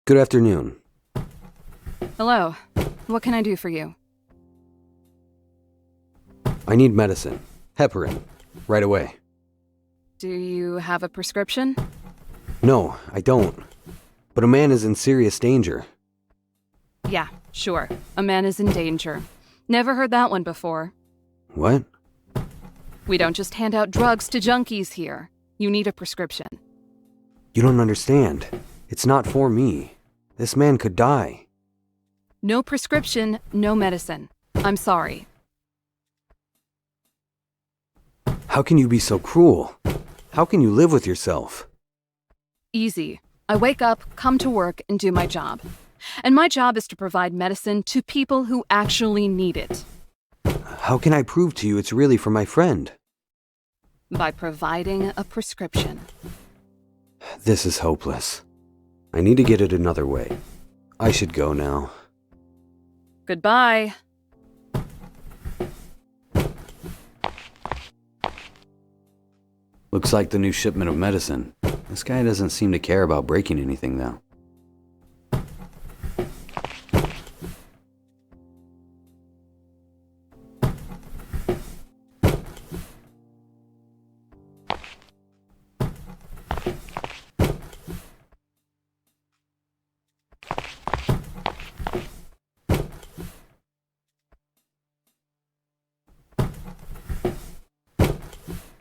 Good afternoon. Hello. What can I do for you? I need medicine. Heparin. Right away. Do you have a prescription? No, I don't. But a man is in serious danger. Yeah, sure. A man is in danger. Never heard that one before. What? We don't just hand out drugs to junkies here. You need a prescription. You don't understand. It's not for me. This man could die. No prescription, no medicine. I'm sorry. How can you be so cruel? How can you live with yourself? Easy. I wake up, come to work, and do my job. And my job is to provide medicine to people who actually need it. How can I prove to you it's really for my friend? By providing a prescription. This is hopeless. I need to get it another way. I should go now. Goodbye. Looks like the new shipment of medicine. This guy doesn't seem to care about breaking anything, though.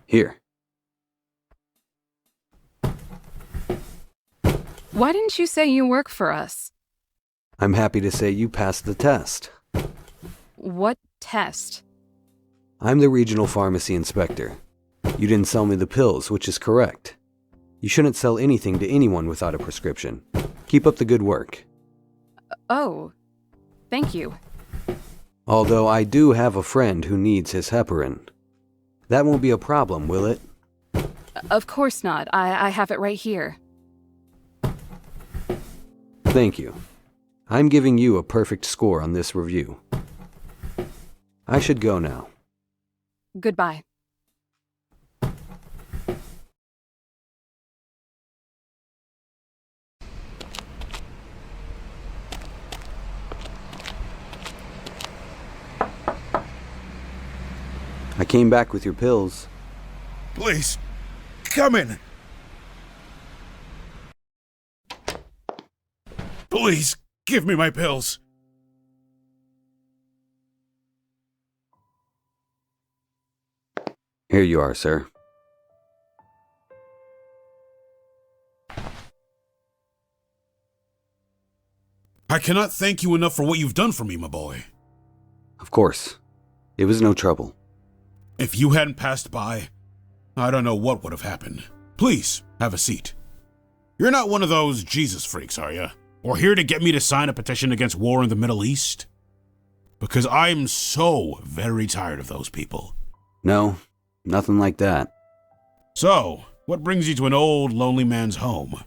Here. Why didn't you say you work for us? I'm happy to say you passed the test. What test? I'm the regional pharmacy inspector. You didn't sell me the pills, which is correct. You shouldn't sell anything to anyone without a prescription. Keep up the good work. Oh, thank you. Although I do have a friend who needs his heparin. That won't be a problem, will it? Of course not. I have it right here. Thank you. I'm giving you a perfect score on this review. I should go now. Goodbye. I came back with your pills. Please, come in. Please, give me my pills. Here you are, sir. I cannot thank you enough for what you've done for me, my boy. Of course. It was no trouble. If you hadn't passed by, I don't know what would have happened. Please, have a seat. You're not one of those Jesus freaks, are you? Or here to get me to sign a petition against war in the Middle East? Because I'm so very tired of those people. No, nothing like that. So, what brings you to an old, lonely man's home?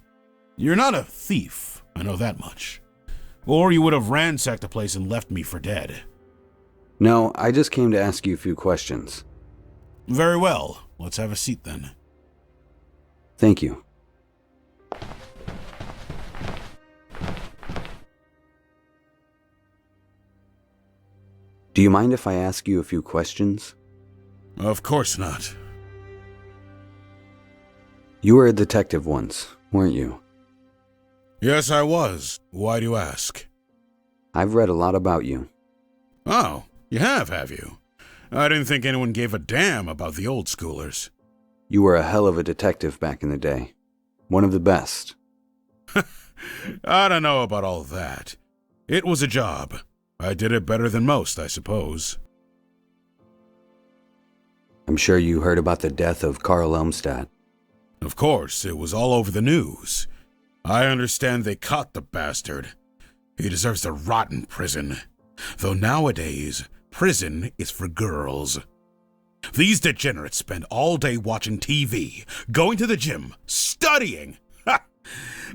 You're not a thief, I know that much. Or you would have ransacked the place and left me for dead. No, I just came to ask you a few questions. Very well. Let's have a seat then. Thank you. Do you mind if I ask you a few questions? Of course not. You were a detective once, weren't you? Yes, I was. Why do you ask? I've read a lot about you. Oh, you have you? I didn't think anyone gave a damn about the old schoolers. You were a hell of a detective back in the day. One of the best. I don't know about all that. It was a job. I did it better than most, I suppose. I'm sure you heard about the death of Carl Elmstadt. Of course, it was all over the news. I understand they caught the bastard. He deserves to rot in prison. Though nowadays, prison is for girls. These degenerates spend all day watching TV, going to the gym, studying. Ha!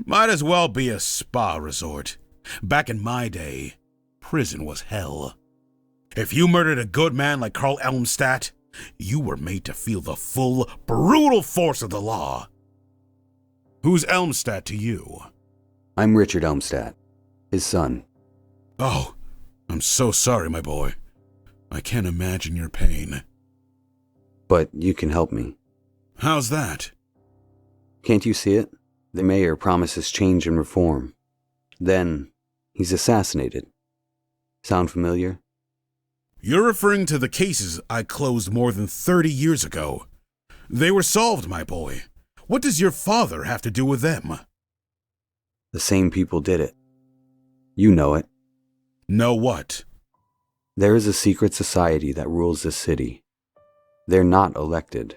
Might as well be a spa resort. Back in my day, prison was hell. If you murdered a good man like Carl Elmstadt, you were made to feel the full, brutal force of the law. Who's Elmstadt to you? I'm Richard Elmstadt, his son. Oh, I'm so sorry, my boy. I can't imagine your pain. But you can help me. How's that? Can't you see it? The mayor promises change and reform. Then, he's assassinated. Sound familiar? You're referring to the cases I closed more than 30 years ago. They were solved, my boy. What does your father have to do with them? The same people did it. You know it. Know what? There is a secret society that rules this city. They're not elected.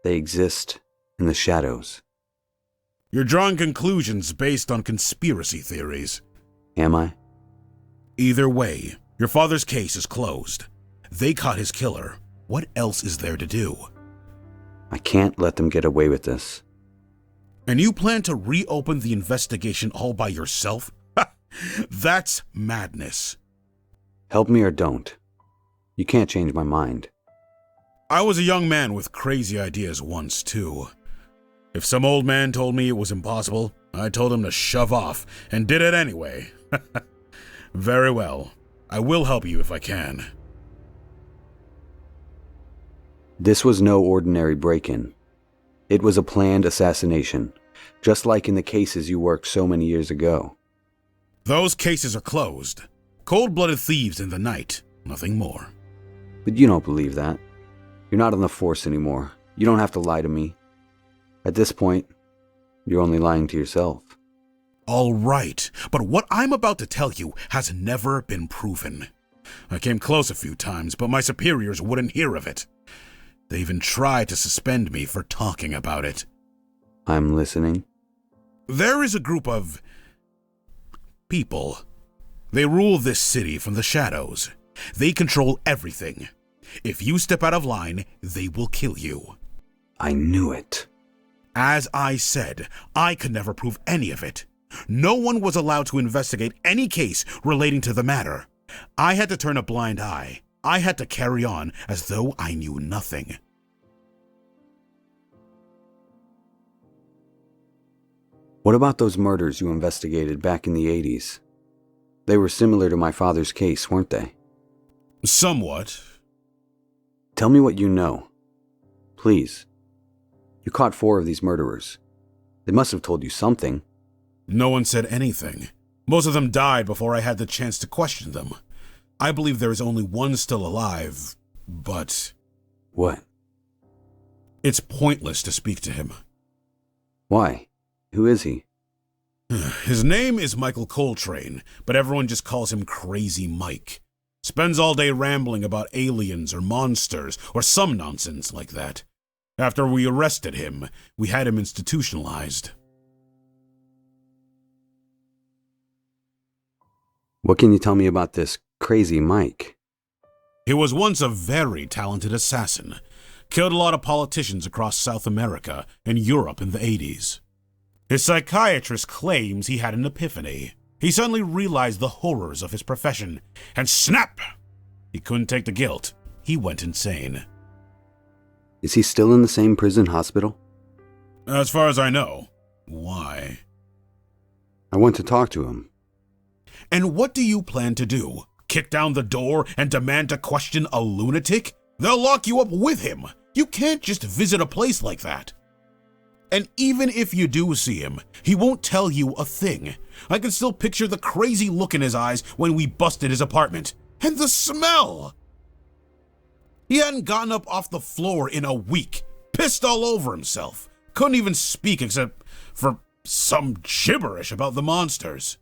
They exist in the shadows. You're drawing conclusions based on conspiracy theories. Am I? Either way, your father's case is closed. They caught his killer. What else is there to do? I can't let them get away with this. And you plan to reopen the investigation all by yourself? That's madness. Help me or don't. You can't change my mind. I was a young man with crazy ideas once, too. If some old man told me it was impossible, I told him to shove off, and did it anyway. Very well. I will help you if I can. This was no ordinary break-in. It was a planned assassination, just like in the cases you worked so many years ago. Those cases are closed. Cold-blooded thieves in the night, nothing more. But you don't believe that. You're not on the force anymore. You don't have to lie to me. At this point, you're only lying to yourself. All right, but what I'm about to tell you has never been proven. I came close a few times, but my superiors wouldn't hear of it. They even tried to suspend me for talking about it. I'm listening. There is a group of people. They rule this city from the shadows. They control everything. If you step out of line, they will kill you. I knew it. As I said, I could never prove any of it. No one was allowed to investigate any case relating to the matter. I had to turn a blind eye. I had to carry on as though I knew nothing. What about those murders you investigated back in the 80s? They were similar to my father's case, weren't they? Somewhat. Tell me what you know. Please. You caught 4 of these murderers. They must have told you something. No one said anything. Most of them died before I had the chance to question them. I believe there is only one still alive, but... What? It's pointless to speak to him. Why? Who is he? His name is Michael Coltrane, but everyone just calls him Crazy Mike. Spends all day rambling about aliens or monsters or some nonsense like that. After we arrested him, we had him institutionalized. What can you tell me about this Crazy Mike? He was once a very talented assassin. Killed a lot of politicians across South America and Europe in the 80s. His psychiatrist claims he had an epiphany. He suddenly realized the horrors of his profession, and snap! He couldn't take the guilt. He went insane. Is he still in the same prison hospital? As far as I know. Why? I want to talk to him. And what do you plan to do? Kick down the door and demand to question a lunatic? They'll lock you up with him. You can't just visit a place like that. And even if you do see him, he won't tell you a thing. I can still picture the crazy look in his eyes when we busted his apartment. And the smell! He hadn't gotten up off the floor in a week. Pissed all over himself. Couldn't even speak except for some gibberish about the monsters.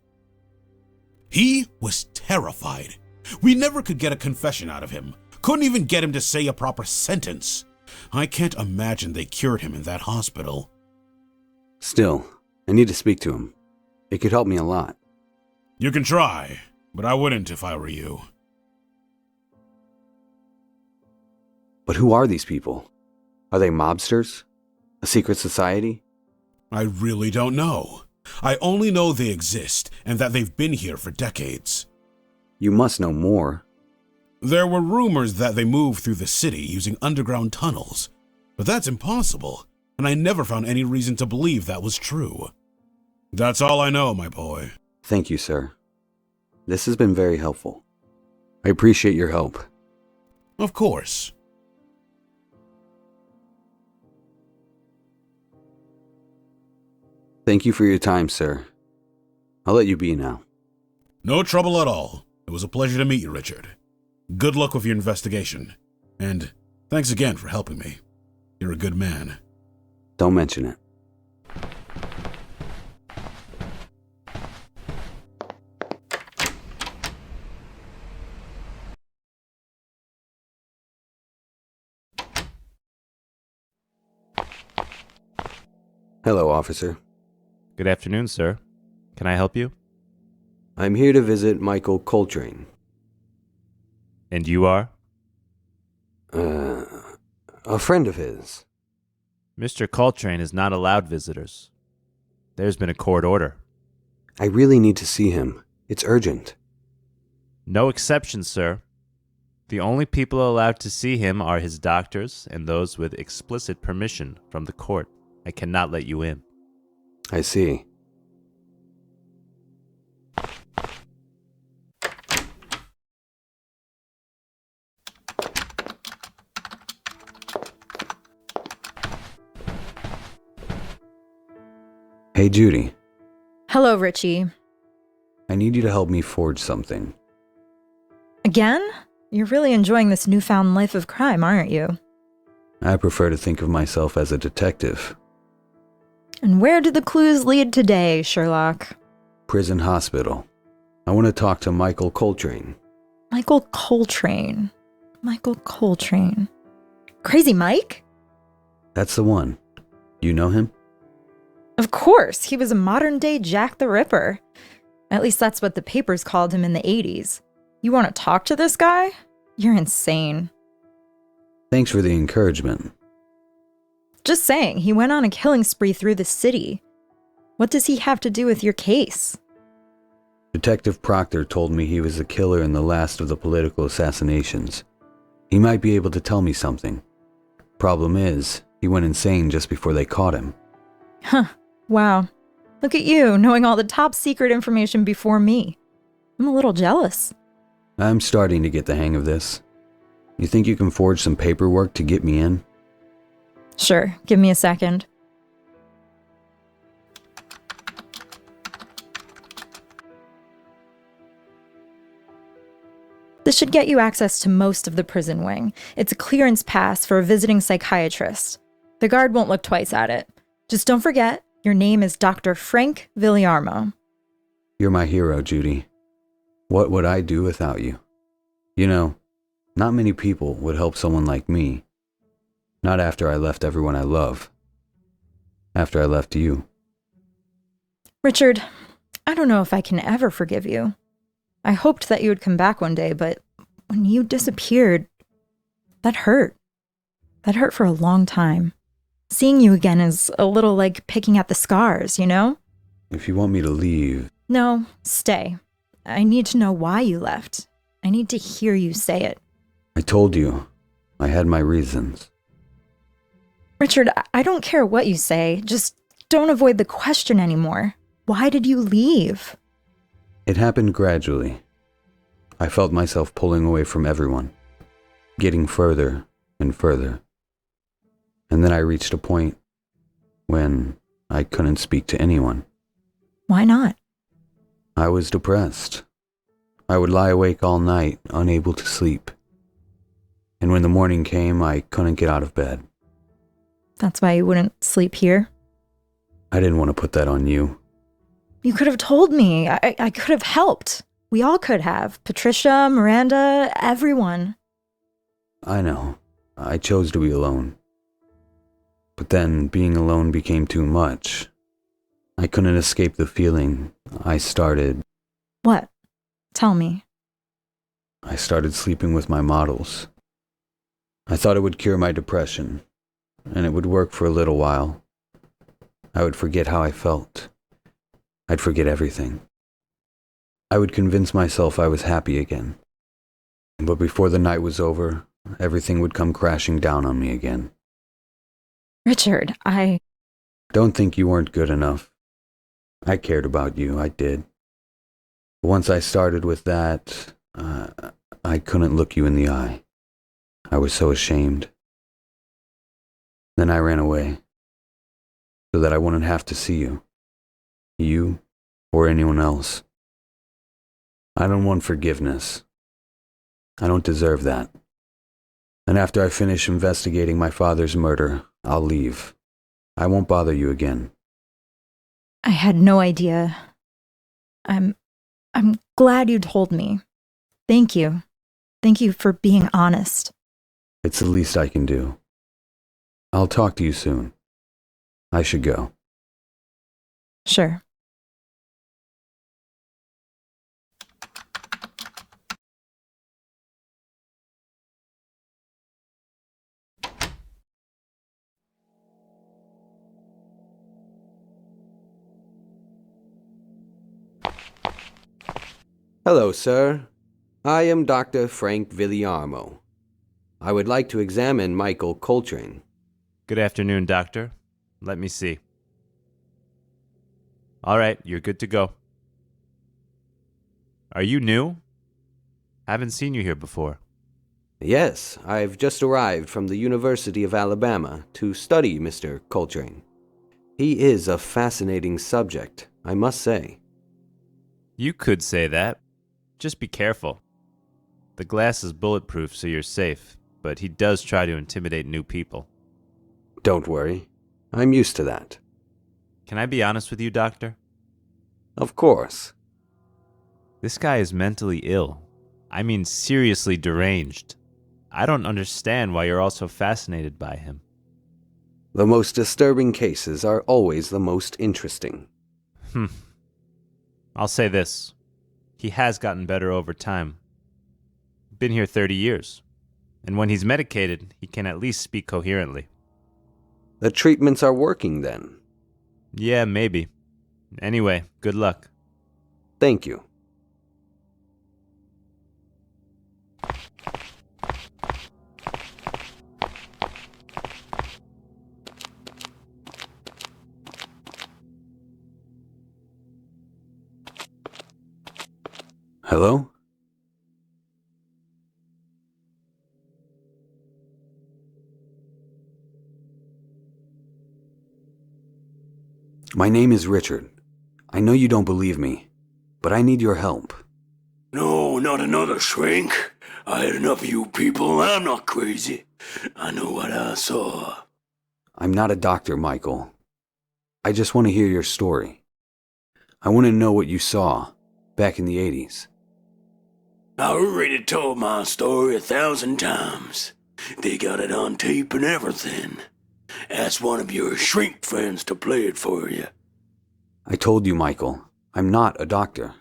He was terrified. We never could get a confession out of him. Couldn't even get him to say a proper sentence. I can't imagine they cured him in that hospital. Still, I need to speak to him. It could help me a lot. You can try, but I wouldn't if I were you. But who are these people? Are they mobsters? A secret society? I really don't know. I only know they exist and that they've been here for decades. You must know more. There were rumors that they moved through the city using underground tunnels, but that's impossible, and I never found any reason to believe that was true. That's all I know, my boy. Thank you, sir. This has been very helpful. I appreciate your help. Of course. Thank you for your time, sir. I'll let you be now. No trouble at all. It was a pleasure to meet you, Richard. Good luck with your investigation. And thanks again for helping me. You're a good man. Don't mention it. Hello, officer. Good afternoon, sir. Can I help you? I'm here to visit Michael Coltrane. And you are? A friend of his. Mr. Coltrane is not allowed visitors. There's been a court order. I really need to see him. It's urgent. No exceptions, sir. The only people allowed to see him are his doctors and those with explicit permission from the court. I cannot let you in. I see. Hey, Judy. Hello, Richie. I need you to help me forge something. Again? You're really enjoying this newfound life of crime, aren't you? I prefer to think of myself as a detective. And where do the clues lead today, Sherlock? Prison hospital. I want to talk to Michael Coltrane. Michael Coltrane. Michael Coltrane. Crazy Mike? That's the one. You know him? Of course, he was a modern-day Jack the Ripper. At least that's what the papers called him in the 80s. You want to talk to this guy? You're insane. Thanks for the encouragement. Just saying, he went on a killing spree through the city. What does he have to do with your case? Detective Proctor told me he was the killer in the last of the political assassinations. He might be able to tell me something. Problem is, he went insane just before they caught him. Huh. Wow. Look at you, knowing all the top secret information before me. I'm a little jealous. I'm starting to get the hang of this. You think you can forge some paperwork to get me in? Sure, give me a second. This should get you access to most of the prison wing. It's a clearance pass for a visiting psychiatrist. The guard won't look twice at it. Just don't forget, your name is Dr. Frank Villarmo. You're my hero, Judy. What would I do without you? You know, not many people would help someone like me. Not after I left everyone I love. After I left you. Richard, I don't know if I can ever forgive you. I hoped that you would come back one day, but when you disappeared, that hurt. That hurt for a long time. Seeing you again is a little like picking at the scars, you know? If you want me to leave... No, stay. I need to know why you left. I need to hear you say it. I told you. I had my reasons. Richard, I don't care what you say. Just don't avoid the question anymore. Why did you leave? It happened gradually. I felt myself pulling away from everyone, getting further and further. And then I reached a point when I couldn't speak to anyone. Why not? I was depressed. I would lie awake all night, unable to sleep. And when the morning came, I couldn't get out of bed. That's why you wouldn't sleep here? I didn't want to put that on you. You could have told me. I could have helped. We all could have. Patricia, Miranda, everyone. I know. I chose to be alone. But then being alone became too much. I couldn't escape the feeling. I started What? Tell me. sleeping with my models. I thought it would cure my depression, and it would work for a little while. I would forget how I felt. I'd forget everything. I would convince myself I was happy again. But before the night was over, everything would come crashing down on me again. Richard, Don't think you weren't good enough. I cared about you, I did. Once I started with that, I couldn't look you in the eye. I was so ashamed. Then I ran away, so that I wouldn't have to see you, or anyone else. I don't want forgiveness. I don't deserve that. And after I finish investigating my father's murder, I'll leave. I won't bother you again. I had no idea. I'm glad you told me. Thank you. Thank you for being honest. It's the least I can do. I'll talk to you soon. I should go. Sure. Hello, sir. I am Dr. Frank Villiarmo. I would like to examine Michael Coltrane. Good afternoon, doctor. Let me see. All right, you're good to go. Are you new? Haven't seen you here before. Yes, I've just arrived from the University of Alabama to study Mr. Coltrane. He is a fascinating subject, I must say. You could say that. Just be careful. The glass is bulletproof, so you're safe, but he does try to intimidate new people. Don't worry. I'm used to that. Can I be honest with you, doctor? Of course. This guy is mentally ill. I mean, seriously deranged. I don't understand why you're all so fascinated by him. The most disturbing cases are always the most interesting. I'll say this. He has gotten better over time. Been here 30 years. And when he's medicated, he can at least speak coherently. The treatments are working then. Yeah, maybe. Anyway, good luck. Thank you. Hello? My name is Richard. I know you don't believe me, but I need your help. No, not another shrink. I had enough of you people. I'm not crazy. I know what I saw. I'm not a doctor, Michael. I just want to hear your story. I want to know what you saw back in the 80s. I already told my story 1,000 times. They got it on tape and everything. Ask one of your shrink friends to play it for you. I told you, Michael, I'm not a doctor.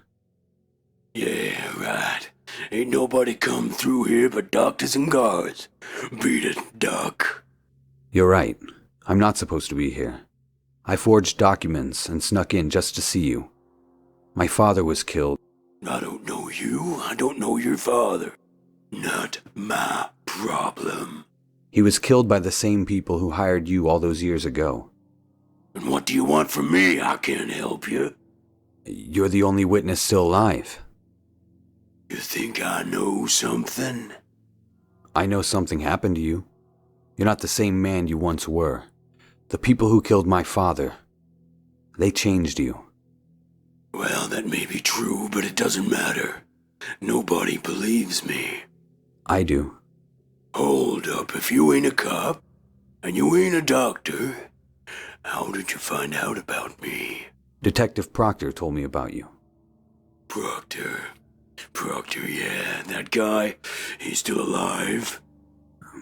Yeah, right. Ain't nobody come through here but doctors and guards. Beat it, Doc. You're right. I'm not supposed to be here. I forged documents and snuck in just to see you. My father was killed. I don't know you. I don't know your father. Not my problem. He was killed by the same people who hired you all those years ago. And what do you want from me? I can't help you. You're the only witness still alive. You think I know something? I know something happened to you. You're not the same man you once were. The people who killed my father, they changed you. Well, that may be true, but it doesn't matter. Nobody believes me. I do. Hold up, if you ain't a cop, and you ain't a doctor, how did you find out about me? Detective Proctor told me about you. Proctor, yeah, that guy, he's still alive?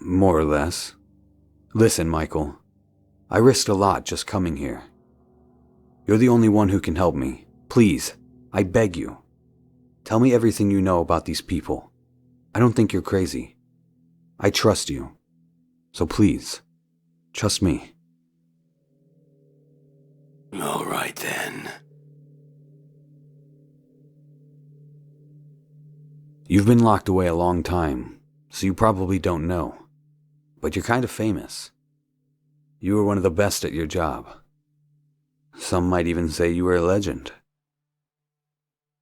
More or less. Listen, Michael, I risked a lot just coming here. You're the only one who can help me. Please, I beg you. Tell me everything you know about these people. I don't think you're crazy. I trust you. So please, trust me. All right then. You've been locked away a long time, so you probably don't know. But you're kind of famous. You were one of the best at your job. Some might even say you were a legend.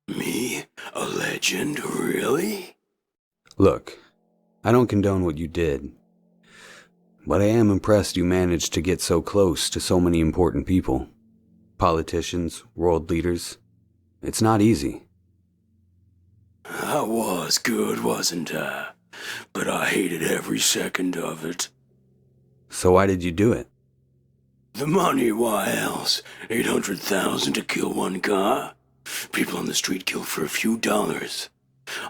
Me? A legend, really? Look, I don't condone what you did, but I am impressed you managed to get so close to so many important people. Politicians, world leaders. It's not easy. I was good, wasn't I? But I hated every second of it. So why did you do it? The money, why else? 800,000 to kill one guy? People on the street kill for a few dollars.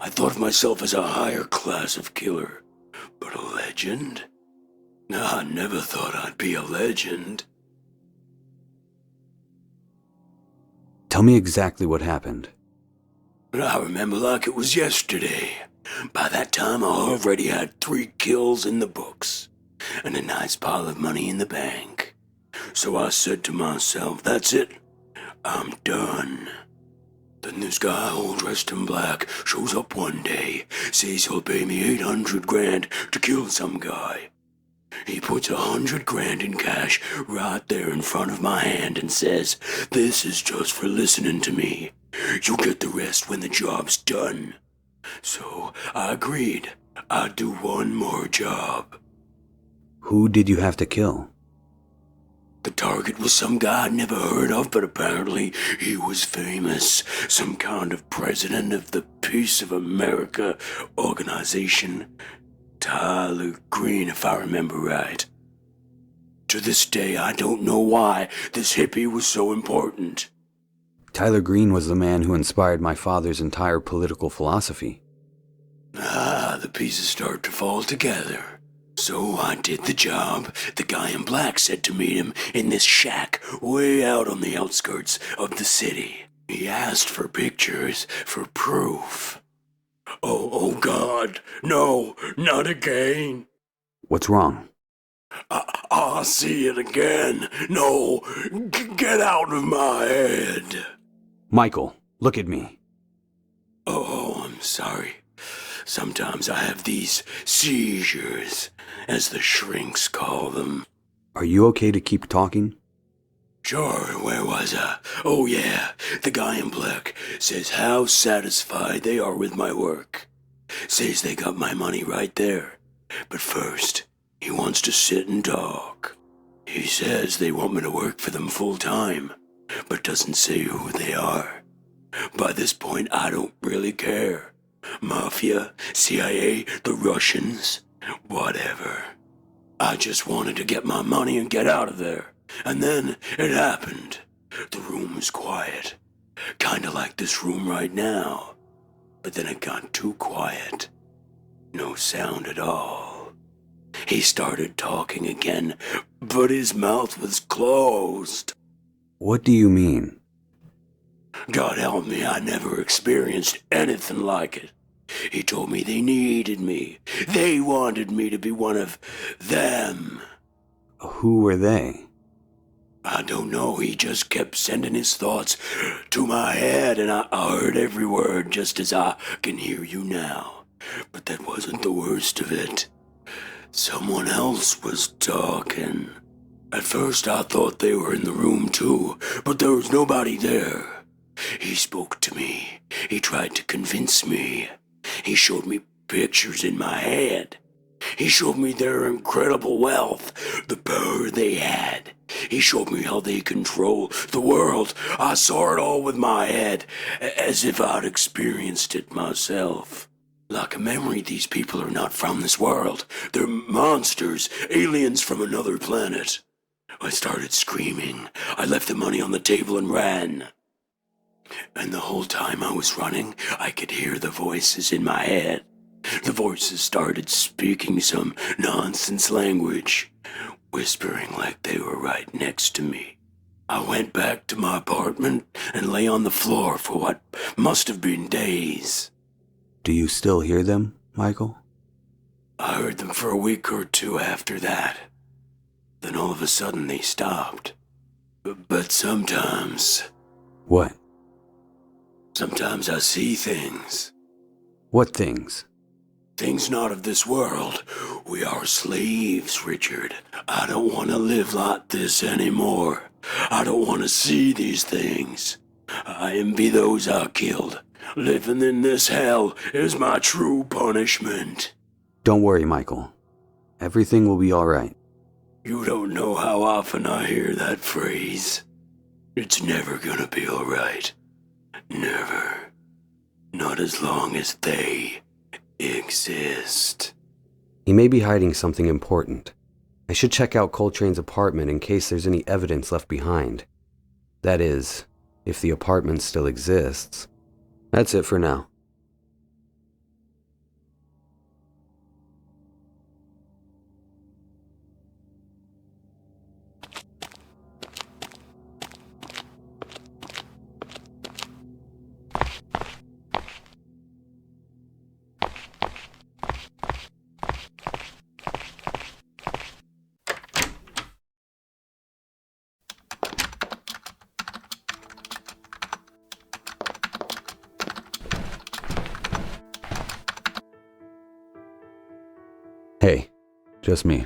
I thought of myself as a higher class of killer. But a legend? I never thought I'd be a legend. Tell me exactly what happened. I remember like it was yesterday. By that time, I already had 3 kills in the books, and a nice pile of money in the bank. So I said to myself, that's it. I'm done. Then this guy, all dressed in black, shows up one day, says he'll pay me 800 grand to kill some guy. He puts 100 grand in cash right there in front of my hand and says, this is just for listening to me. You'll get the rest when the job's done. So I agreed. I'd do one more job. Who did you have to kill? The target was some guy I'd never heard of, but apparently he was famous. Some kind of president of the Peace of America organization. Tyler Green, if I remember right. To this day, I don't know why this hippie was so important. Tyler Green was the man who inspired my father's entire political philosophy. The pieces start to fall together. So I did the job. The guy in black said to meet him in this shack way out on the outskirts of the city. He asked for pictures for proof. Oh God, no, not again. What's wrong? I'll see it again. No, get out of my head. Michael, look at me. Oh, I'm sorry. Sometimes I have these seizures, as the shrinks call them. Are you okay to keep talking? Sure, where was I? Oh yeah, the guy in black says how satisfied they are with my work. Says they got my money right there. But first, he wants to sit and talk. He says they want me to work for them full time, but doesn't say who they are. By this point, I don't really care. Mafia, CIA, the Russians, whatever. I just wanted to get my money and get out of there. And then it happened. The room was quiet. Kinda like this room right now. But then it got too quiet. No sound at all. He started talking again, but his mouth was closed. What do you mean? God help me, I never experienced anything like it. He told me they needed me. They wanted me to be one of them. Who were they? I don't know, he just kept sending his thoughts to my head, and I heard every word just as I can hear you now. But that wasn't the worst of it. Someone else was talking. At first I thought they were in the room too, but there was nobody there. He spoke to me. He tried to convince me. He showed me pictures in my head. He showed me their incredible wealth, the power they had. He showed me how they control the world. I saw it all with my head, as if I'd experienced it myself. Like a memory, these people are not from this world. They're monsters, aliens from another planet. I started screaming. I left the money on the table and ran. And the whole time I was running, I could hear the voices in my head. The voices started speaking some nonsense language, whispering like they were right next to me. I went back to my apartment and lay on the floor for what must have been days. Do you still hear them, Michael? I heard them for a week or two after that. Then all of a sudden they stopped. But sometimes... What? Sometimes I see things. What things? Things not of this world. We are slaves, Richard. I don't want to live like this anymore. I don't want to see these things. I envy those I killed. Living in this hell is my true punishment. Don't worry, Michael. Everything will be all right. You don't know how often I hear that phrase. It's never gonna be all right. Never. Not as long as they exist. He may be hiding something important. I should check out Coltrane's apartment in case there's any evidence left behind. That is, if the apartment still exists. That's it for now. Hey, just me.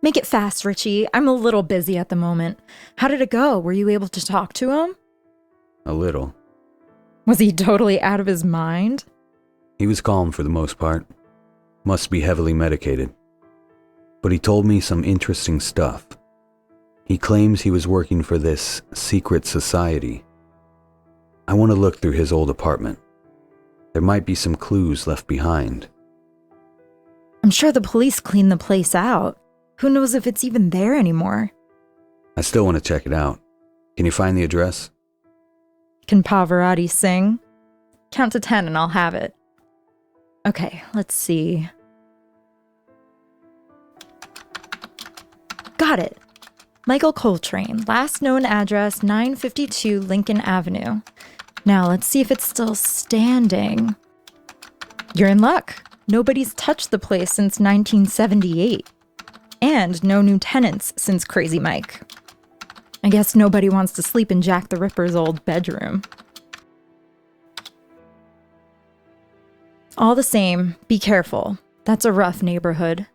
Make it fast, Richie. I'm a little busy at the moment. How did it go? Were you able to talk to him? A little. Was he totally out of his mind? He was calm for the most part. Must be heavily medicated. But he told me some interesting stuff. He claims he was working for this secret society. I want to look through his old apartment. There might be some clues left behind. I'm sure the police cleaned the place out. Who knows if it's even there anymore? I still want to check it out. Can you find the address? Can Pavarotti sing? Count to 10 and I'll have it. Okay, let's see. Got it. Michael Coltrane, last known address 952 Lincoln Avenue. Now let's see if it's still standing. You're in luck. Nobody's touched the place since 1978. And no new tenants since Crazy Mike. I guess nobody wants to sleep in Jack the Ripper's old bedroom. All the same, be careful. That's a rough neighborhood.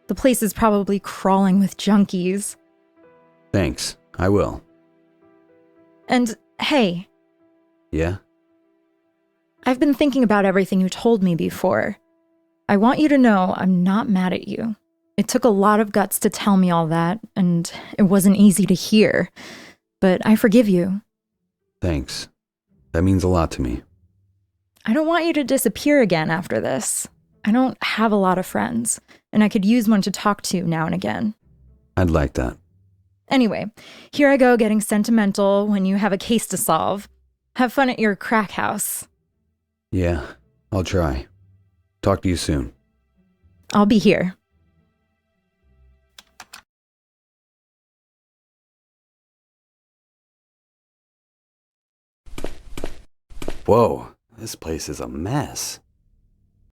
The place is probably crawling with junkies. Thanks, I will. And hey, Yeah? I've been thinking about everything you told me before. I want you to know I'm not mad at you. It took a lot of guts to tell me all that, and it wasn't easy to hear. But I forgive you. Thanks. That means a lot to me. I don't want you to disappear again after this. I don't have a lot of friends, and I could use one to talk to now and again. I'd like that. Anyway, here I go getting sentimental when you have a case to solve. Have fun at your crack house. Yeah, I'll try. Talk to you soon. I'll be here. Whoa, this place is a mess.